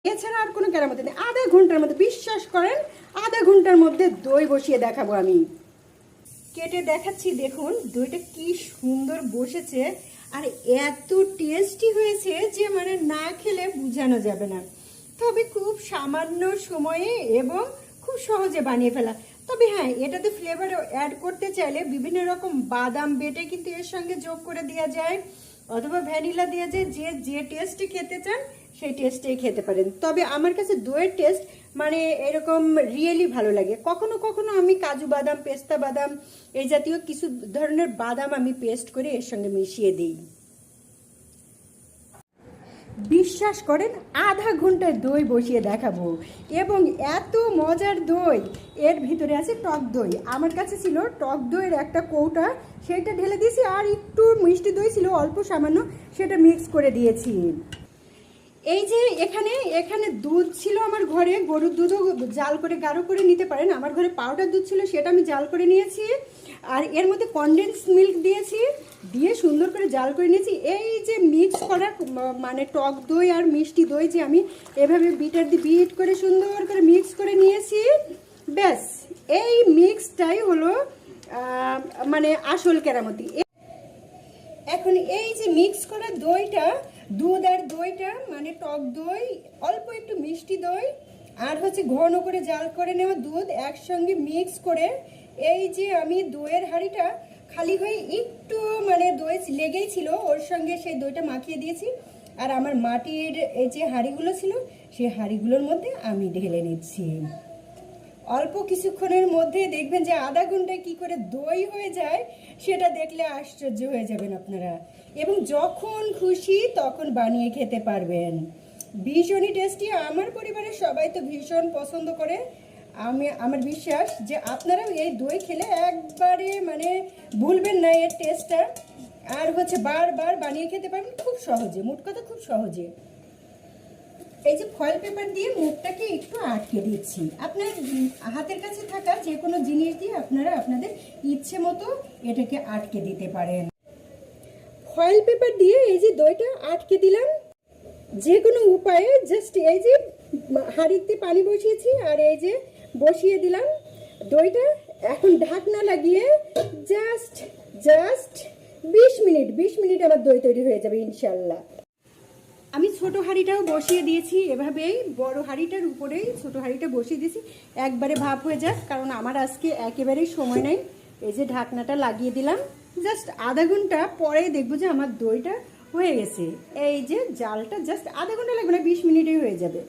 এছাড়া আর কোনো কেরামতি নেই। আধা ঘন্টার মধ্যে, বিশ্বাস করেন, আধা ঘন্টার মধ্যে দই বসিয়ে দেখাবো আমি। কেটে দেখাচ্ছি, দেখুন দইটা কি সুন্দর বসেছে আর এত টেস্টি হয়েছে যে মানে না খেলে বোঝানো যাবে না। তবে খুব সামান্য সময়ে এবং খুব সহজে বানিয়ে ফেলা। তবে হ্যাঁ, এটাতে ফ্লেভার অ্যাড করতে চাইলে বিভিন্ন রকম বাদাম বেটে কিন্তু এর সঙ্গে যোগ করে দেওয়া যায়, অথবা ভ্যানিলা দেওয়া যায়। যে যে টেস্টে খেতে চান সেই টেস্টেই খেতে পারেন। তবে আমার কাছে দইয়ের টেস্ট মানে এরকম রিয়েলি ভালো লাগে। কখনো কখনো আমি কাজু বাদাম, পেস্তা বাদাম এই জাতীয় কিছু ধরনের বাদাম আমি পেস্ট করে এর সঙ্গে মিশিয়ে দিই। বিশ্বাস করেন, আধা ঘন্টায় দই বসিয়ে দেখাবো এবং এত মজার দই। এর ভিতরে আছে টক দই। আমার কাছে ছিল টক দইয়ের একটা কৌটা, সেটা ঢেলে দিয়েছি, আর একটু মিষ্টি দই ছিল অল্প সামান্য, সেটা মিক্স করে দিয়েছি। এই যে এখানে এখানে দুধ ছিল আমার ঘরে, গরুর দুধও জাল করে গাঢ় করে নিতে পারেন। আমার ঘরে পাউডার দুধ ছিল, সেটা আমি জাল করে নিয়েছি। আর এর মধ্যে কনডেন্স মিল্ক দিয়েছি, দিয়ে সুন্দর করে জাল করে নিয়েছি। এই যে মিক্স করা মানে টক দই আর মিষ্টি দই যে আমি এভাবে বিটার দিয়ে বিট করে সুন্দর করে মিক্স করে নিয়েছি, ব্যাস এই মিক্সটাই হলো মানে আসল কেরামতি। এখন এই যে মিক্স করা দইটা, দুধ আর দইটা মানে টক দই, অল্প একটু মিষ্টি দই আর হচ্ছে ঘন করে জাল করে নেওয়া দুধ একসঙ্গে মিক্স করে, এই যে আমি দইয়ের হাঁড়িটা খালি হয়ে একটু মানে দই লেগেই ছিল, ওর সঙ্গে সেই দইটা মাখিয়ে দিয়েছি। আর আমার মাটির এই যে হাঁড়িগুলো ছিল, সেই হাঁড়িগুলোর মধ্যে আমি ঢেলে নিচ্ছি। অল্প কিছুক্ষণের মধ্যে দেখবেন যে আধা ঘন্টায় কি করে দই হয়ে যায়, সেটা দেখলে আশ্চর্য হয়ে যাবেন আপনারা। এবং যখন খুশি তখন বানিয়ে খেতে পারবেন। ভীষণই টেস্টি। আমার পরিবারের সবাই তো ভীষণ পছন্দ করে। আমার বিশ্বাস যে আপনারাও এই দই খেলে একবারে মানে ভুলবেন না এর টেস্টটা। আর হচ্ছে বারবার বানিয়ে খেতে পারবেন খুব সহজে, মোট কথা খুব সহজে। এই যে ফয়েল পেপার দিয়ে মুখটাকে একটু আটকে দিচ্ছি। আপনার হাতের কাছে থাকা যে কোনো জিনিস দিয়ে আপনারা আপনাদের ইচ্ছে মতো এটাকে আটকে দিতে পারেন। ফয়েল পেপার দিয়ে এই যে দইটা আটকে দিলাম, যে কোনো উপায়ে জাস্ট এই যে হাঁড়িতে পানি বসিয়েছি আর এই যে বসিয়ে দিলাম দইটা। এখন ঢাকনা লাগিয়ে জাস্ট জাস্ট 20 মিনিট আমার দই তৈরি হয়ে যাবে ইনশাল্লাহ। আমি ছোট হাঁড়িটাও বসিয়ে দিয়েছি, এভাবেই বড় হাঁড়িটার উপরেই ছোট হাঁড়িটা বসিয়ে দিয়েছি, একবারে ভাপ হয়ে যাক, কারণ আমার আজকে একেবারেই সময় নেই। এই যে ঢাকনাটা লাগিয়ে দিলাম, জাস্ট আধা ঘন্টা পরে দেখবো যে আমার দইটা হয়ে গেছে। এই যে জালটা জাস্ট আধা ঘন্টা লাগবে না, 20 মিনিটেই হয়ে যাবে।